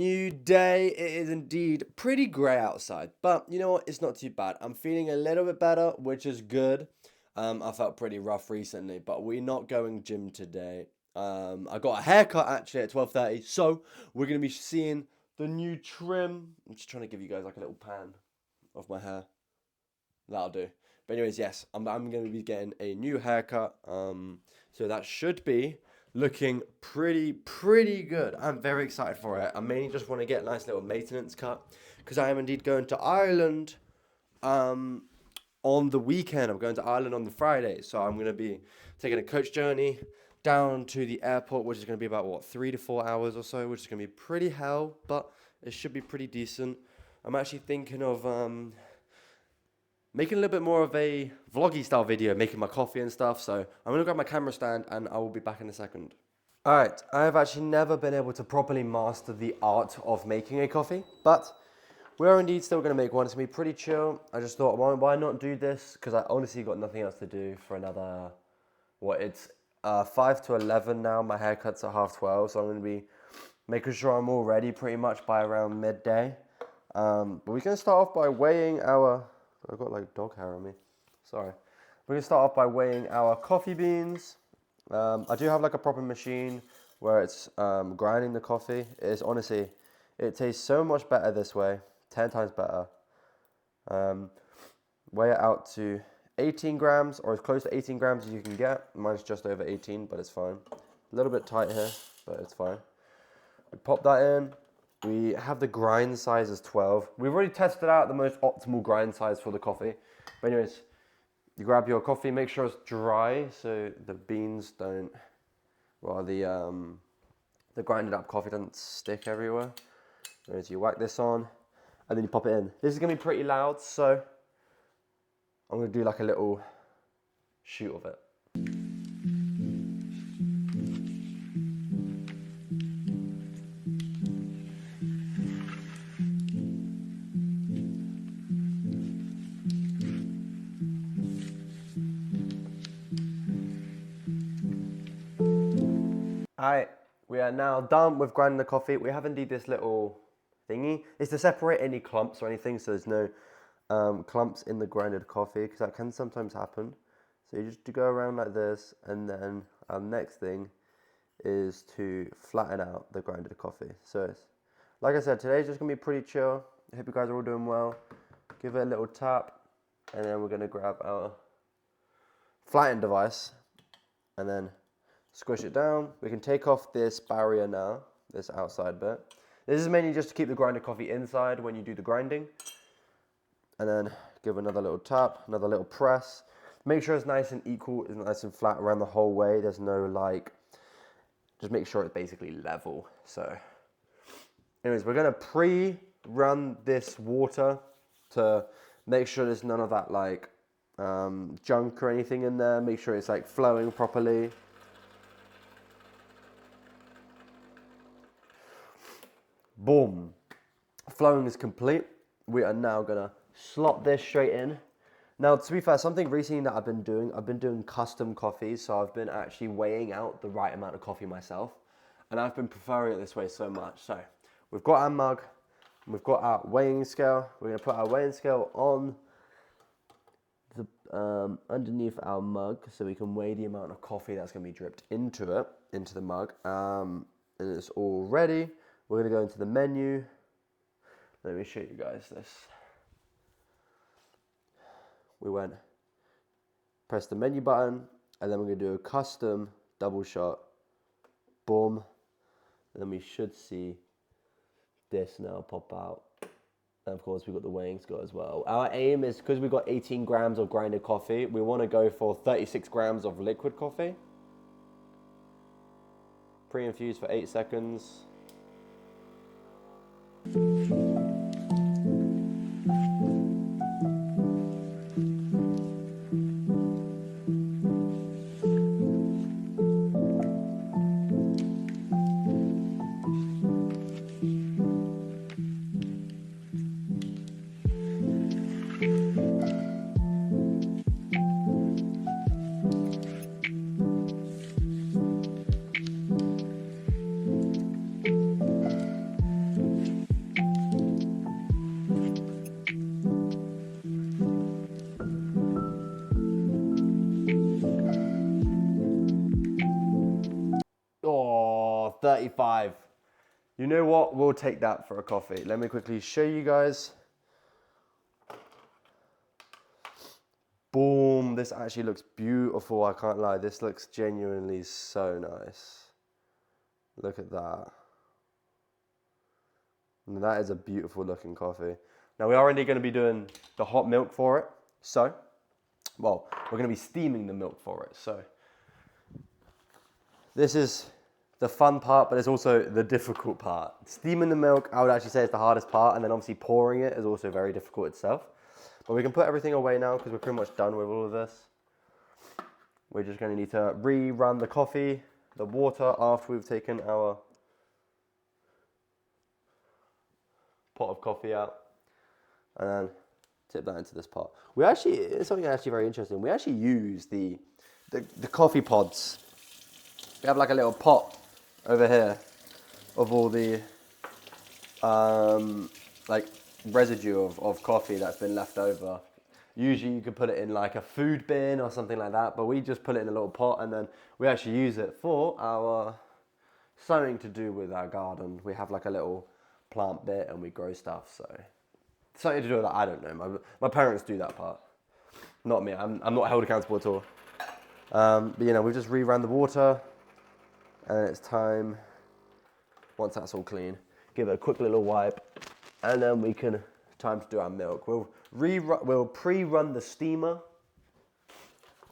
new day. It is indeed pretty grey outside, but you know what? It's not too bad. I'm feeling a little bit better, which is good. I felt pretty rough recently, but we're not going gym today. I got a haircut actually at 12:30, so we're gonna be seeing the new trim. I'm just trying to give you guys like a little pan of my hair. That'll do. But anyways, yes, I'm gonna be getting a new haircut. So that should be looking pretty good. I'm very excited for it. I mainly just want to get a nice little maintenance cut because I am indeed going to Ireland on the weekend. I'm going to Ireland on the Friday, so I'm going to be taking a coach journey down to the airport, which is going to be about what 3 to 4 hours or so, which is going to be pretty hell, but it should be pretty decent. I'm actually thinking of making a little bit more of a vloggy style video, making my coffee and stuff. So I'm gonna grab my camera stand and I will be back in a second. All right, I have actually never been able to properly master the art of making a coffee, but we're indeed still gonna make one. It's gonna be pretty chill. I just thought, why not do this? Because I honestly got nothing else to do for another, it's 5 to 11 now. My haircut's at 12:30, so I'm gonna be making sure I'm all ready pretty much by around midday. But we're gonna start off by weighing our, I've got like dog hair on me. Sorry. We're gonna start off by weighing our coffee beans. I do have like a proper machine where it's grinding the coffee. It's honestly, it tastes so much better this way, 10 times better. Weigh it out to 18 grams or as close to 18 grams as you can get. Mine's just over 18, but it's fine. A little bit tight here, but it's fine. We pop that in. We have the grind size as 12. We've already tested out the most optimal grind size for the coffee. But anyways, you grab your coffee, make sure it's dry so the beans don't, well, the grinded up coffee doesn't stick everywhere. Anyways, you whack this on and then you pop it in. This is gonna be pretty loud, so I'm gonna do like a little shoot of it. Alright, we are now done with grinding the coffee. We have indeed this little thingy. It's to separate any clumps or anything, so there's no clumps in the grinded coffee, because that can sometimes happen. So you just go around like this, and then our next thing is to flatten out the grinded coffee. So it's, like I said, today's just gonna be pretty chill. I hope you guys are all doing well. Give it a little tap, and then we're gonna grab our flattening device, and then squish it down. We can take off this barrier now, this outside bit. This is mainly just to keep the grinded coffee inside when you do the grinding. And then give another little tap, another little press. Make sure it's nice and equal, it's nice and flat around the whole way. There's no like, just make sure it's basically level. So anyways, we're gonna pre-run this water to make sure there's none of that like junk or anything in there. Make sure it's like flowing properly. Boom. Flowing is complete. We are now gonna slot this straight in. Now, to be fair, something recently that I've been doing custom coffees, so I've been actually weighing out the right amount of coffee myself, and I've been preferring it this way so much. So we've got our mug, we've got our weighing scale. We're gonna put our weighing scale on the underneath our mug, so we can weigh the amount of coffee that's gonna be dripped into the mug, and it's all ready. We're gonna go into the menu. Let me show you guys this. We press the menu button, and then we're gonna do a custom double shot. Boom. And then we should see this now pop out. And of course, we've got the weighing scale as well. Our aim is, because we've got 18 grams of grinded coffee, we wanna go for 36 grams of liquid coffee. Pre-infused for 8 seconds. $1.35. You know what? We'll take that for a coffee. Let me quickly show you guys. Boom. This actually looks beautiful. I can't lie. This looks genuinely so nice. Look at that. And that is a beautiful looking coffee. Now we are already going to be doing the hot milk for it. So, well, we're going to be steaming the milk for it. So, this is the fun part, but it's also the difficult part. Steaming the milk, I would actually say, is the hardest part, and then obviously pouring it is also very difficult itself. But we can put everything away now because we're pretty much done with all of this. We're just going to need to rerun the coffee, the water, after we've taken our pot of coffee out, and then tip that into this pot. We actually, it's something actually very interesting. We actually use the coffee pods. We have like a little pot over here of all the like residue of coffee that's been left over. Usually you could put it in like a food bin or something like that, but we just put it in a little pot, and then we actually use it for our something to do with our garden. We have like a little plant bit and we grow stuff, so something to do with that. I don't know. My parents do that part, not me. I'm not held accountable at all. But you know, we've just reran the water, and it's time. Once that's all clean, give it a quick little wipe, and then we can time to do our milk. We'll pre-run the steamer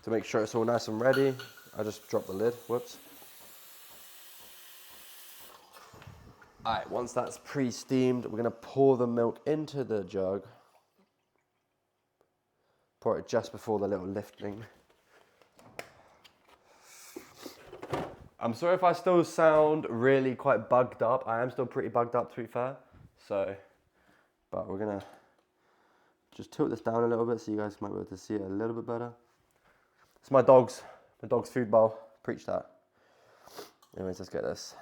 to make sure it's all nice and ready. I just dropped the lid. Whoops. Alright, once that's pre-steamed, we're going to pour the milk into the jug. Pour it just before the little lifting. I'm sorry if I still sound really quite bugged up. I am still pretty bugged up, to be fair. So, but we're going to just tilt this down a little bit so you guys might be able to see it a little bit better. It's my dog's food bowl. Preach that. Anyways, let's get this.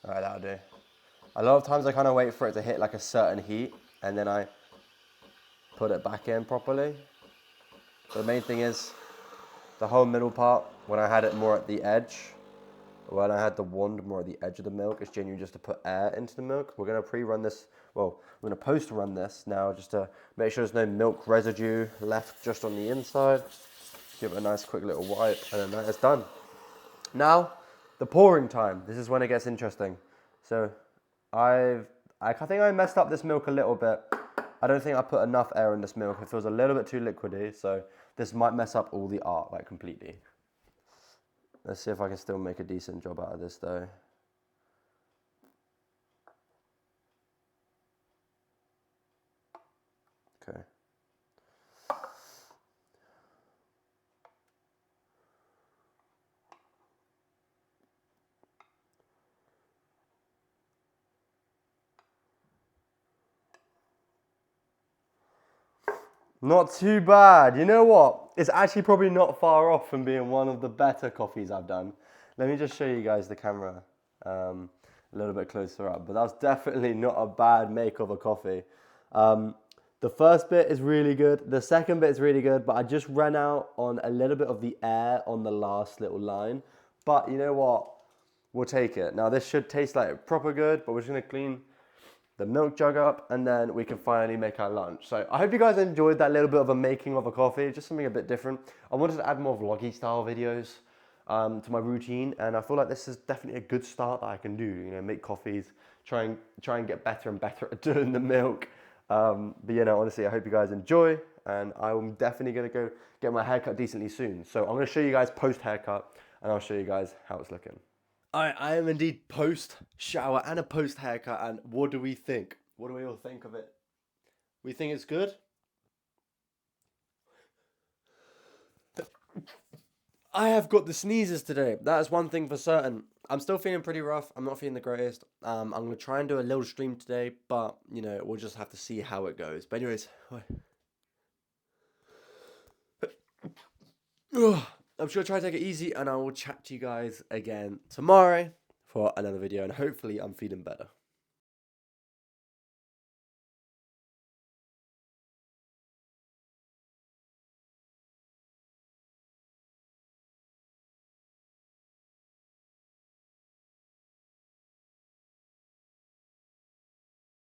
Alright, that'll do. A lot of times I kind of wait for it to hit like a certain heat, and then I put it back in properly. But the main thing is the whole middle part, when I had it more at the edge, when I had the wand more at the edge of the milk, it's genuinely just to put air into the milk. We're going to pre-run this, well, we're going to post-run this now just to make sure there's no milk residue left just on the inside. Give it a nice quick little wipe, and then that is done. Now, the pouring time. This is when it gets interesting. So I think I messed up this milk a little bit. I don't think I put enough air in this milk. It feels a little bit too liquidy, so this might mess up all the art like completely. Let's see if I can still make a decent job out of this though. Okay. Not too bad. You know what? It's actually probably not far off from being one of the better coffees I've done. Let me just show you guys the camera a little bit closer up. But that's definitely not a bad make of a coffee. The first bit is really good. The second bit is really good. But I just ran out on a little bit of the air on the last little line. But you know what? We'll take it. Now this should taste like proper good. But we're just going to clean the milk jug up, and then we can finally make our lunch. So I hope you guys enjoyed that little bit of a making of a coffee, just something a bit different. I wanted to add more vloggy style videos to my routine, and I feel like this is definitely a good start that I can do. You know, make coffees, try and get better and better at doing the milk. But you know, honestly, I hope you guys enjoy, and I'm definitely gonna go get my haircut decently soon. So I'm gonna show you guys post haircut, and I'll show you guys how it's looking. I am indeed post shower and a post haircut, and what do we think? What do we all think of it? We think it's good? I have got the sneezes today. That is one thing for certain. I'm still feeling pretty rough. I'm not feeling the greatest. I'm gonna try and do a little stream today, but you know, we'll just have to see how it goes. But anyways, I'm sure try to take it easy, and I will chat to you guys again tomorrow for another video, and hopefully I'm feeling better.